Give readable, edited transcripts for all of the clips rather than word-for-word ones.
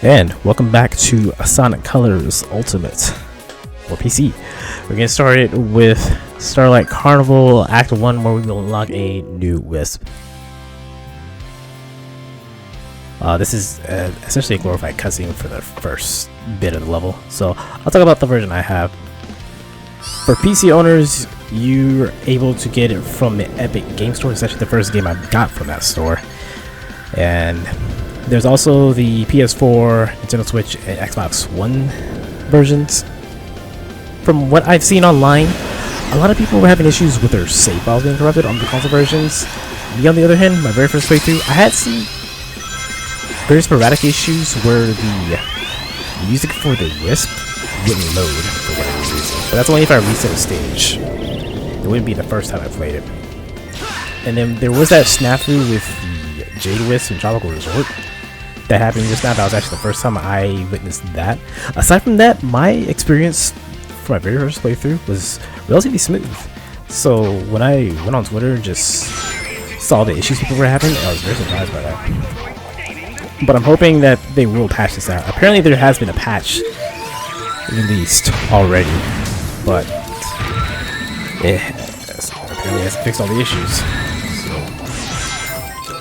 And welcome back to Sonic Colors Ultimate for PC. We're getting started with Starlight Carnival Act 1, where we will unlock a new Wisp. This is essentially a glorified cutscene for the first bit of the level, so I'll talk about the version I have. For PC owners, you're able to get it from the Epic Game Store. It's actually the first game I got from that store. And there's also the PS4, Nintendo Switch, and Xbox One versions. From what I've seen online, a lot of people were having issues with their save files being corrupted on the console versions. Me, on the other hand, my very first playthrough, I had some very sporadic issues where the music for the Wisp wouldn't load for whatever reason. But that's only if I reset a stage. It wouldn't be the first time I played it. And then there was that snafu with the Jade Wisp in Tropical Resort that happened just now. That was actually the first time I witnessed that. Aside from that, my experience for my very first playthrough was relatively smooth. So when I went on Twitter and just saw the issues people were having, I was very surprised by that. But I'm hoping that they will patch this out. Apparently there has been a patch released already, but it apparently hasn't fixed all the issues. So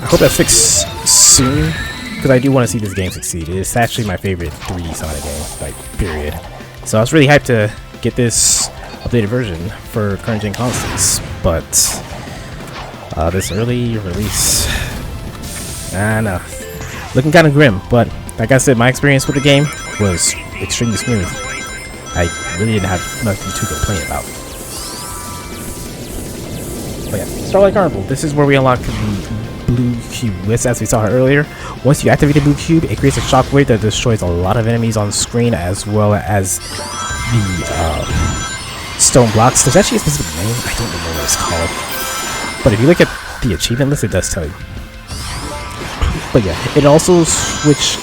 I hope that's fixed soon, because I do want to see this game succeed. It's actually my favorite 3D Sonic game, like, period. So I was really hyped to get this updated version for current gen consoles, but this early release, I don't know, looking kind of grim. But like I said, my experience with the game was extremely smooth. I really didn't have nothing to complain about. But yeah, Starlight Carnival. This is where we unlock the blue cube Wisp, as we saw earlier. Once you activate the blue cube, it creates a shockwave that destroys a lot of enemies on screen, as well as the stone blocks. There's actually a specific name, I don't remember what it's called, but if you look at the achievement list, it does tell you. But yeah, it also switch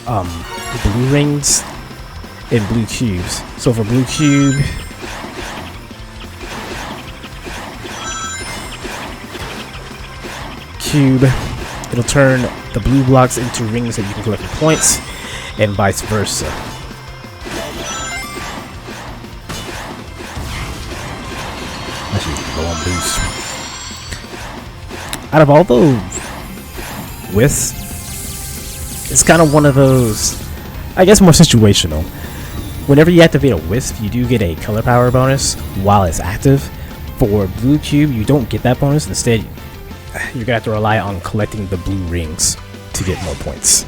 blue rings and blue cubes. So for blue cube, it'll turn the blue blocks into rings that you can collect for points, and vice versa. Actually, low on boost. Out of all the Wisps, it's kind of one of those, I guess, more situational. Whenever you activate a Wisp, you do get a color power bonus while it's active. For blue cube, you don't get that bonus. Instead, you're gonna have to rely on collecting the blue rings to get more points.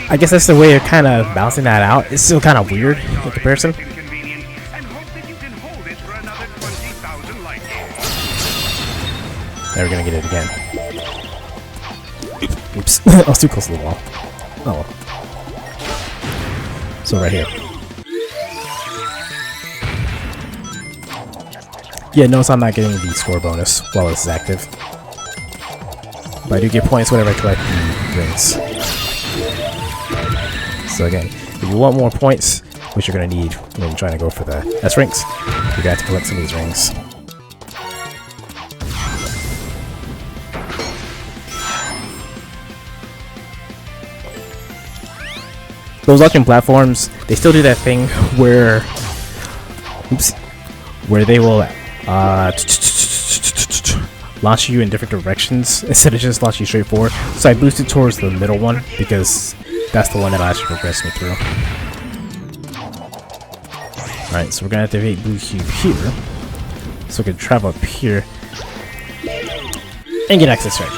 I guess that's the way of kind of balancing that out. It's still kind of weird in comparison. Now we're gonna get it again. Oops, I was too close to the wall. Oh well. So right here. Yeah, notice I'm not getting the score bonus while this is active. But I do get points whenever I collect the rings. So again, if you want more points, which you're going to need when trying to go for the S rings, you're going to have to collect some of these rings. Those launching platforms, they still do that thing where, where they will launch you in different directions instead of just launching you straight forward. So I boosted towards the middle one because that's the one that'll actually progress me through. Alright, so we're gonna activate blue cube here, so we can travel up here and get access right.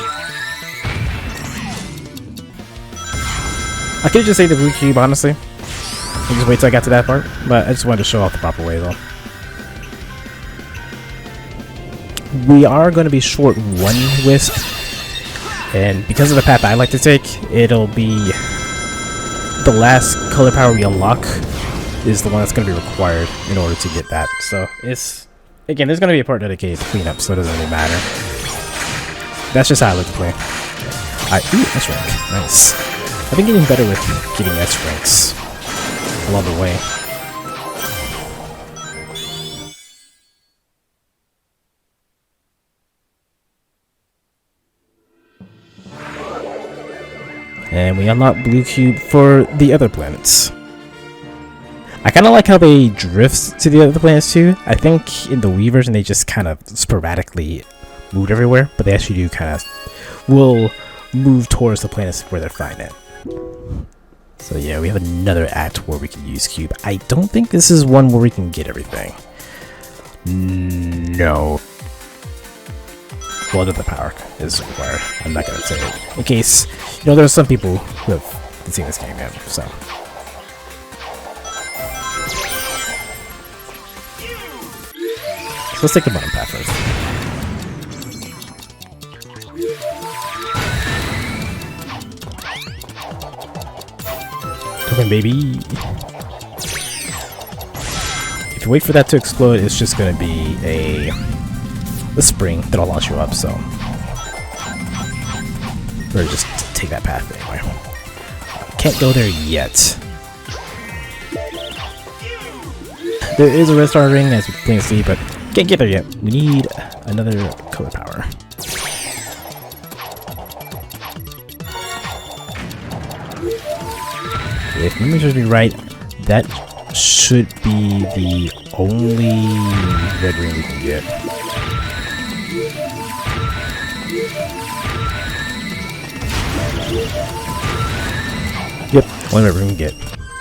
I could just say the blue cube, honestly, and just wait till I got to that part, but I just wanted to show off the proper way though. We are going to be short one Wisp, and because of the path I like to take, it'll be the last color power we unlock is the one that's going to be required in order to get that. So it's, again, there's going to be a part dedicated to clean up, so it doesn't really matter. That's just how I like to play. Ooh, S rank, nice. I've been getting better with getting S ranks along the way. And we unlock blue cube for the other planets. I kind of like how they drift to the other planets too. I think in the Wii version they just kind of sporadically moved everywhere, but they actually do kind of will move towards the planets where they're flying at. So yeah, we have another act where we can use cube. I don't think this is one where we can get everything. No. Well, another power is required. I'm not gonna say it in case, you know, there are some people who have seen this game yet, so. Let's take the bottom path first. Come on, baby. If you wait for that to explode, it's just going to be a spring that'll launch you up, so. Or just take that path anyway. Can't go there yet. There is a red star ring, as you can see, but can't get there yet. We need another color power. If memory serves me right, that should be the only red ring we can get. Yep, only red ring we can get.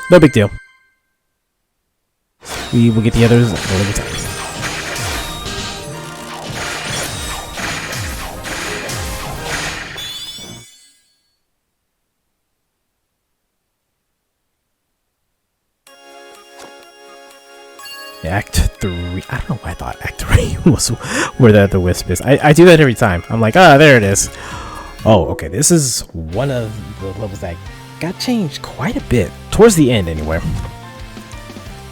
No big deal. We will get the others at a later time. Act 3. I don't know why I thought Act 3 was where the Wisp is. I do that every time. I'm like, ah, there it is. Oh, okay. This is one of the levels that got changed quite a bit. Towards the end, anyway.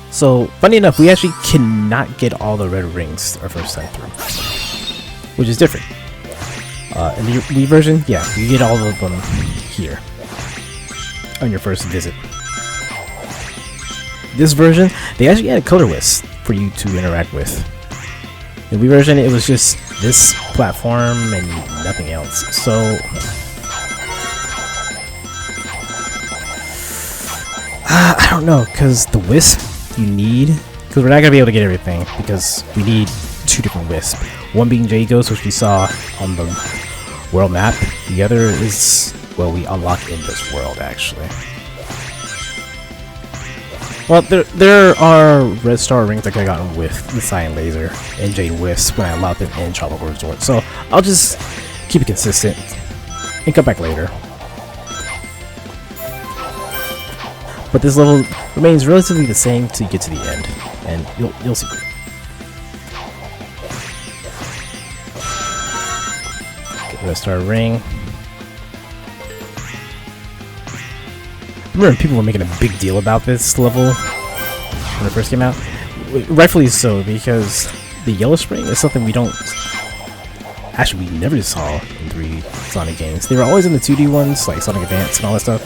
So, funny enough, we actually cannot get all the red rings our first time through. Which is different. In the Wii version, yeah, you get all of them here. On your first visit. This version, they actually added color wisps for you to interact with. In the Wii version, it was just this platform and nothing else. So, I don't know, because the wisp you need, because we're not gonna be able to get everything because we need two different wisps. One being J Ghost, which we saw on the world map. The other is, well, we unlock in this world actually. Well, there are red star rings that I got with the Cyan Laser and Jade Wisps when I unlocked them in Tropical Resort. So I'll just keep it consistent and come back later. But this level remains relatively the same till you get to the end, and you'll see. Okay, red star ring. I remember people were making a big deal about this level when it first came out. Rightfully so, because the yellow spring is something we don't... Actually, we never saw in 3 Sonic games. They were always in the 2D ones, like Sonic Advance and all that stuff,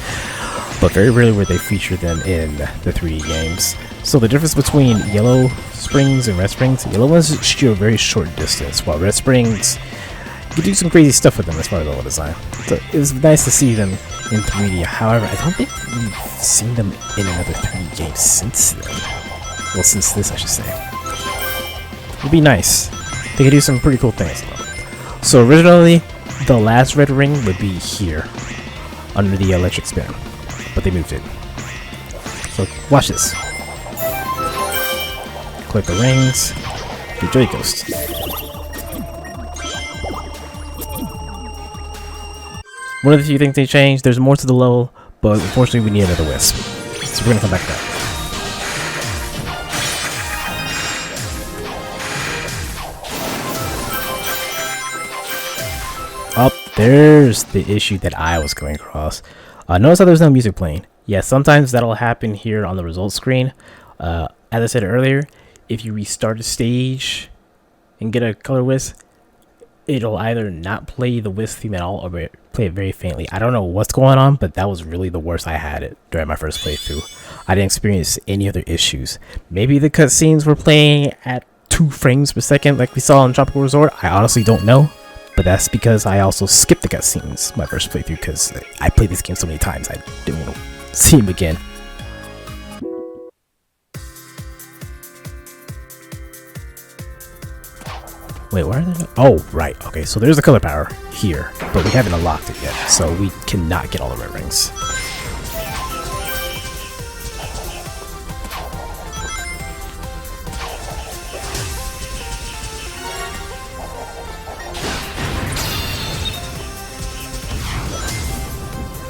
but very rarely would they feature them in the 3D games. So the difference between yellow springs and red springs, yellow ones shoot you a very short distance, while red springs, you can do some crazy stuff with them as far as level design. So it was nice to see them in 3D. However, I don't think we've seen them in another 3D game since then. Well, since this, I should say. It'd be nice. They could do some pretty cool things. So originally, the last red ring would be here, under the electric spin, but they moved it. So watch this. Collect the rings. Get Joy Ghost. One of the few things they changed, there's more to the level, but unfortunately we need another Wisp. So we're gonna come back to that. Oh, there's the issue that I was coming across. Notice how there's no music playing. Yeah, sometimes that'll happen here on the results screen. As I said earlier, if you restart a stage and get a color Wisp, it'll either not play the Wisp theme at all or play it very faintly. I don't know what's going on, but that was really the worst I had it during my first playthrough. I didn't experience any other issues. Maybe the cutscenes were playing at 2 frames per second like we saw in Tropical Resort. I honestly don't know. but that's because I also skipped the cutscenes my first playthrough because I played this game so many times I didn't want to see him again. Wait, where are they? Oh, right. Okay, so there's the color power here, but we haven't unlocked it yet, so we cannot get all the red rings.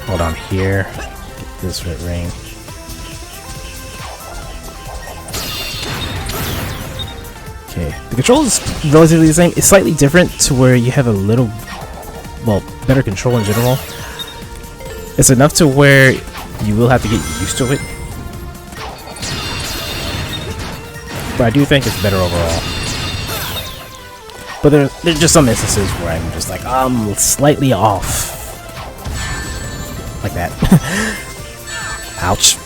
Hold on here. Get this red ring. Okay, the control is relatively the same. It's slightly different to where you have a little, well, better control in general. It's enough to where you will have to get used to it. But I do think it's better overall. But there's just some instances where I'm just like, slightly off. Like that. Ouch.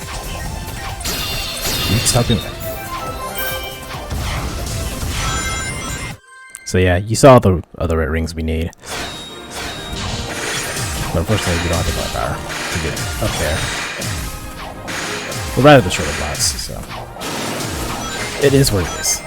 Stop doing that. So yeah, you saw the other red rings we need. But unfortunately, we don't have the color power to get up there. But rather the shorter blocks, so it is what it is.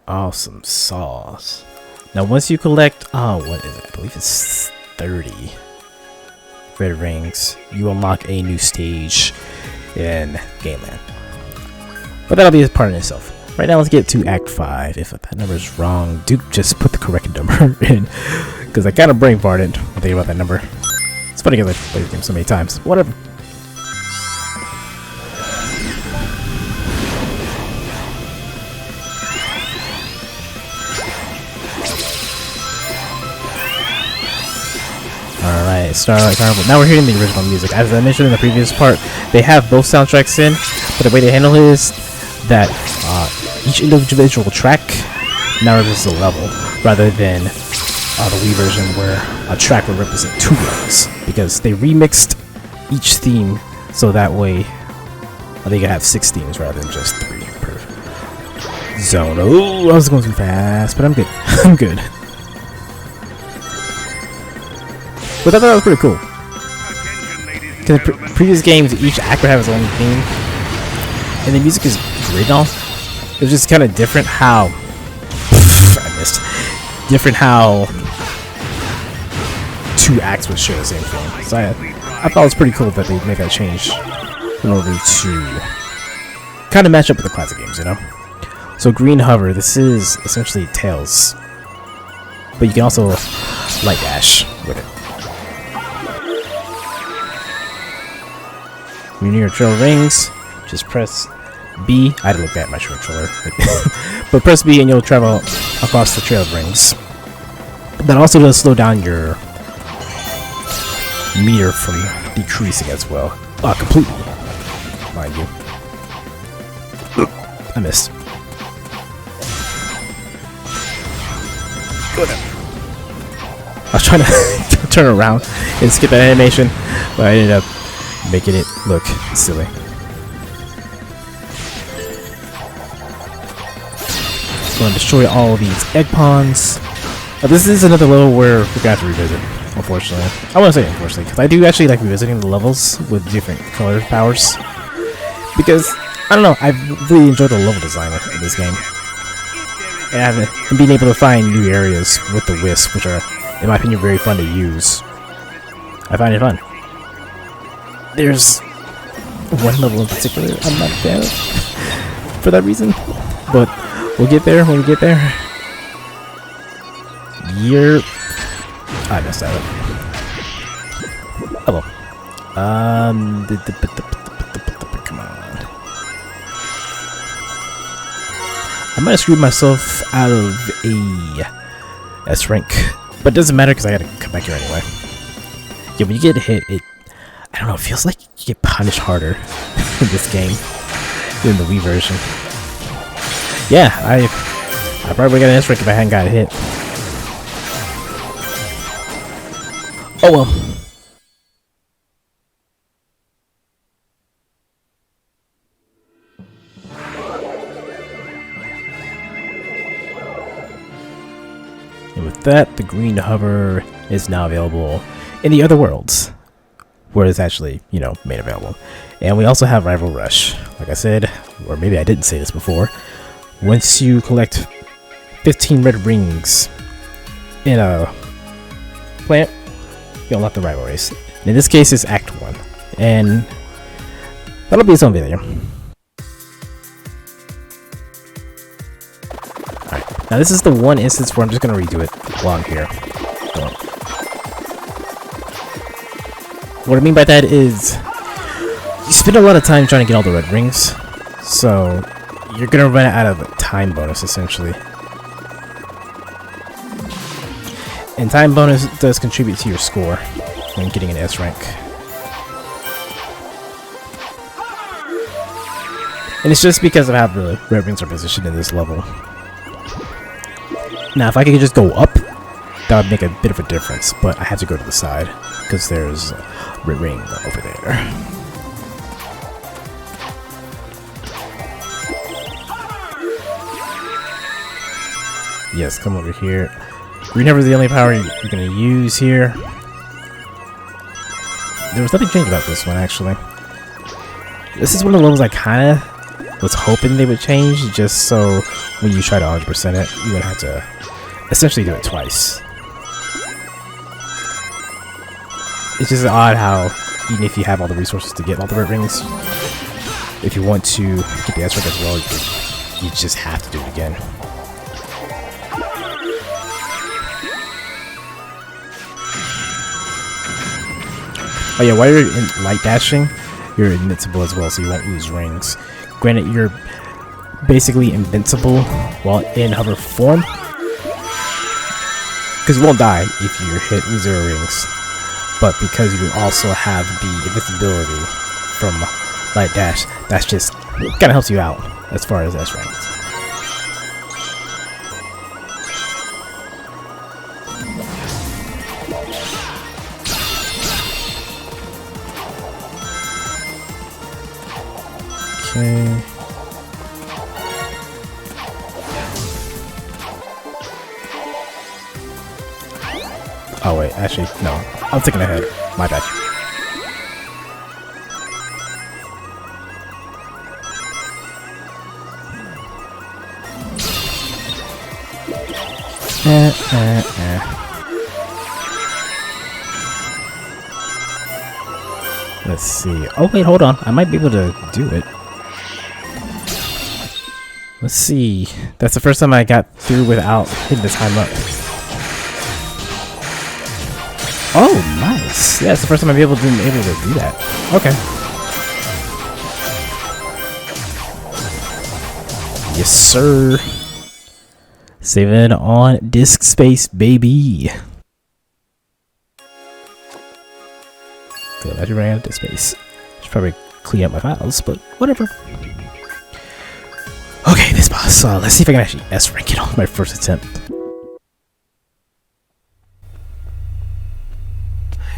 Awesome sauce. Now once you collect, what is it? I believe it's 30 red rings, you unlock a new stage in Gameland. But that'll be a part in itself. Right now let's get to Act 5. If that number is wrong, Duke just put the correct number in. Because I kind of brain farted when thinking about that number. It's funny because I've played this game so many times. Whatever. Alright, Starlight Carnival. Now we're hearing the original music. As I mentioned in the previous part, they have both soundtracks in, but the way they handle it is that each individual track now represents a level, rather than the Wii version where a track would represent 2 levels, because they remixed each theme so that way they can have 6 themes rather than just 3 per zone. Oh, I was going too fast, but I'm good. I'm good. But I thought that was pretty cool. Because in previous games, each act would have its own theme, and the music is great and all. It was just kind of different how I missed. Different how 2 acts would share the same theme. So I thought it was pretty cool that they made that change in order to kind of match up with the classic games, you know. So Green Hover, this is essentially Tails, but you can also light dash with it. When you're near trail rings, just press B. I had to look at my controller, but press B and you'll travel across the trail of rings. That also does slow down your meter from decreasing as well. Completely, mind you. I missed. Go down. I was trying to turn around and skip that animation, but I ended up making it look silly. Going to destroy all of these egg ponds. This is another level where we're gonna have to revisit, unfortunately. I want to say unfortunately, because I do actually like revisiting the levels with different color powers. Because, I don't know, I've really enjoyed the level design of this game. And being able to find new areas with the Wisps, which are, in my opinion, very fun to use. I find it fun. There's one level in particular I'm not a fan of for that reason, but we'll get there when we get there. I messed that up. Hello. Come on. I might have screwed myself out of a S rank, but it doesn't matter because I gotta come back here anyway. Yeah, when you get hit, I don't know, it feels like you get punished harder in this game than the Wii version. Yeah, I probably got an S rank if I hadn't got hit. Oh well, that, the green hover is now available in the other worlds, where it's actually, you know, made available. And we also have Rival Rush. Like I said, or maybe I didn't say this before, once you collect 15 red rings in a plant, you unlock the rival race. In this case, it's Act 1, and that'll be its own video. Alright, now this is the one instance where I'm just going to redo it while I'm here. What I mean by that is, you spend a lot of time trying to get all the red rings, so you're going to run out of a time bonus, essentially. And time bonus does contribute to your score when getting an S rank. And it's just because of how the red rings are positioned in this level. Now, if I could just go up, that would make a bit of a difference, but I have to go to the side because there's a red ring over there. Yes, come over here. Green hover is the only power you're going to use here. There was nothing changed about this one, actually. This is one of the levels I kind of was hoping they would change, just so when you try to 100% it, you would have to essentially do it twice. It's just odd how, even if you have all the resources to get all the red rings, if you want to get the ASRock as well, you just have to do it again. Oh yeah, while you're in light dashing, you're invincible as well, so you won't lose rings. Granted, you're basically invincible while in hover form, because you won't die if you're hit with 0 rings. But because you also have the invincibility from light dash, that's just kind of helps you out as far as S ranks. Okay. Oh wait, actually, no. I'm thinking ahead. My bad. Let's see. Oh wait, hold on. I might be able to do it. Let's see. That's the first time I got through without hitting the time up. Oh, nice. Yeah, it's the first time I've been able to do that. Okay. Yes, sir. Saving on disk space, baby. Good, I just ran out of disk space. Should probably clean up my files, but whatever. Okay, this boss. Let's see if I can actually S-rank it on my first attempt.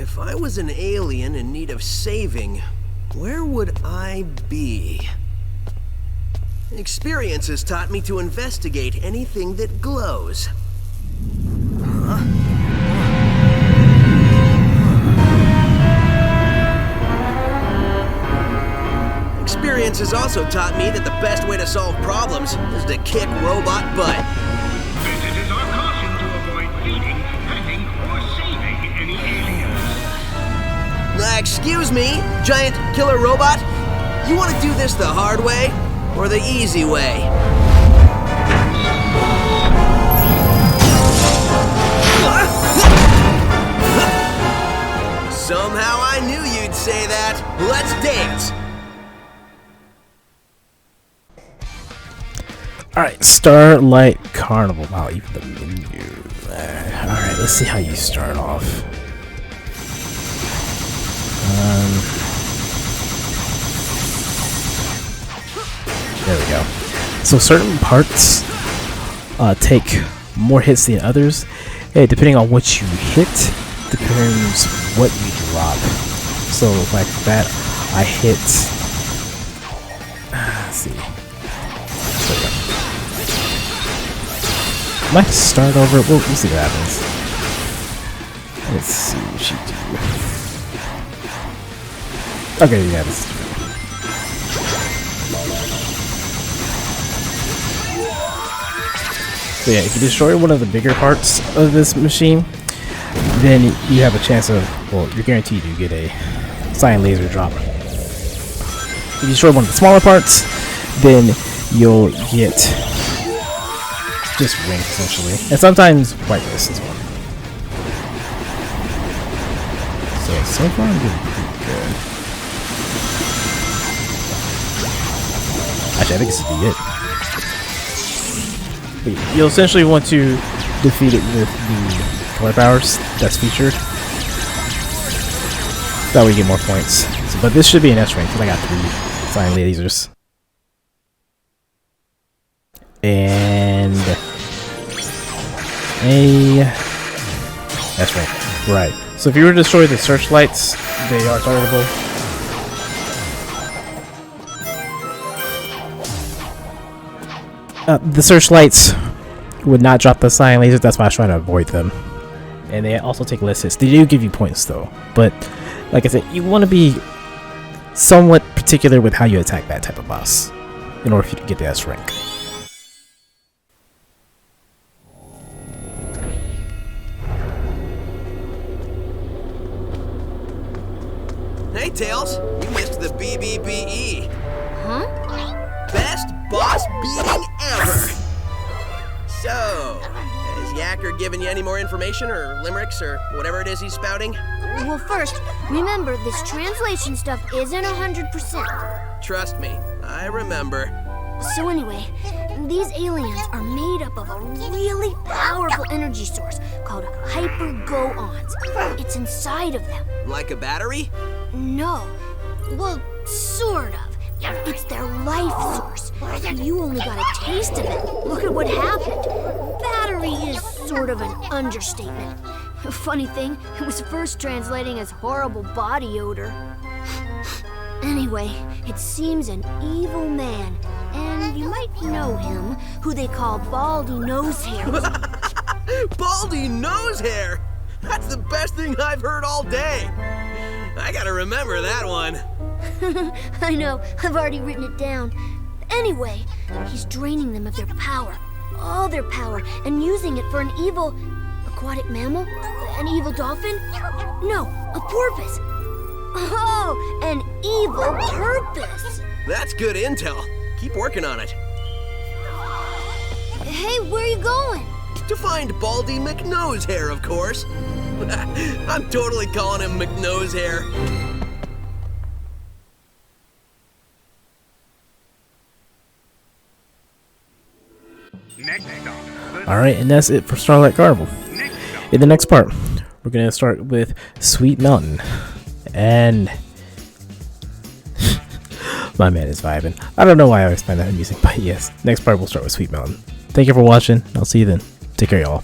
If I was an alien in need of saving, where would I be? Experience has taught me to investigate anything that glows. Huh? Experience has also taught me that the best way to solve problems is to kick robot butt. Visitors are cautioned to avoid feeding, petting, or saving any aliens. Excuse me, giant killer robot? You want to do this the hard way or the easy way? Somehow I knew you'd say that. Let's dance. Alright, Starlight Carnival. Wow, even the menu. Alright, let's see how you start off. There we go. So certain parts take more hits than others. Hey, depending on what you hit, depends what you drop. So like that, I hit. Let's see. might start over. We'll see what happens. Let's see what she do. Okay, yeah, this is true. So yeah, if you destroy one of the bigger parts of this machine, then you have a chance of, well, you're guaranteed to get a cyan laser drop. If you destroy one of the smaller parts, then you'll get just rank essentially, and sometimes whitelist as well. So far I'm doing pretty good. Actually, I think this is the it. But you'll essentially want to defeat it with the color powers that's featured. That way you get more points. So, but this should be an S rank because I got 3 cyan lasers. And a S rank. Right. So if you were to destroy the searchlights, they are targetable. The searchlights would not drop the cyan lasers, that's why I was trying to avoid them. And they also take less hits. They do give you points though, but like I said, you want to be somewhat particular with how you attack that type of boss in order for you to get the S rank. Hey, Tails, you missed the BBBE. Huh? Best boss beating ever. So, has Yacker given you any more information or limericks or whatever it is he's spouting? Well, first, remember, this translation stuff isn't 100%. Trust me, I remember. So anyway, these aliens are made up of a really powerful energy source called hyper-go-ons. It's inside of them. Like a battery? No. Well, sort of. It's their life source. You only got a taste of it. Look at what happened. Battery is sort of an understatement. Funny thing, it was first translating as horrible body odor. Anyway, it seems an evil man, and you might know him, who they call Baldy Nosehair. Baldy Nosehair? That's the best thing I've heard all day. I gotta remember that one. I know, I've already written it down. Anyway, he's draining them of their power, all their power, and using it for an evil aquatic mammal? An evil dolphin? No, a porpoise. Oh, an evil purpose. That's good intel. Keep working on it. Hey, where are you going? To find Baldy McNosehair, of course. I'm totally calling him McNosehair. Alright, and that's it for Starlight Carnival. In the next part, we're going to start with Sweet Mountain. And my man is vibing. I don't know why I always find that amusing, but yes, next part we'll start with Sweet Mountain. Thank you for watching. I'll see you then. Take care, y'all.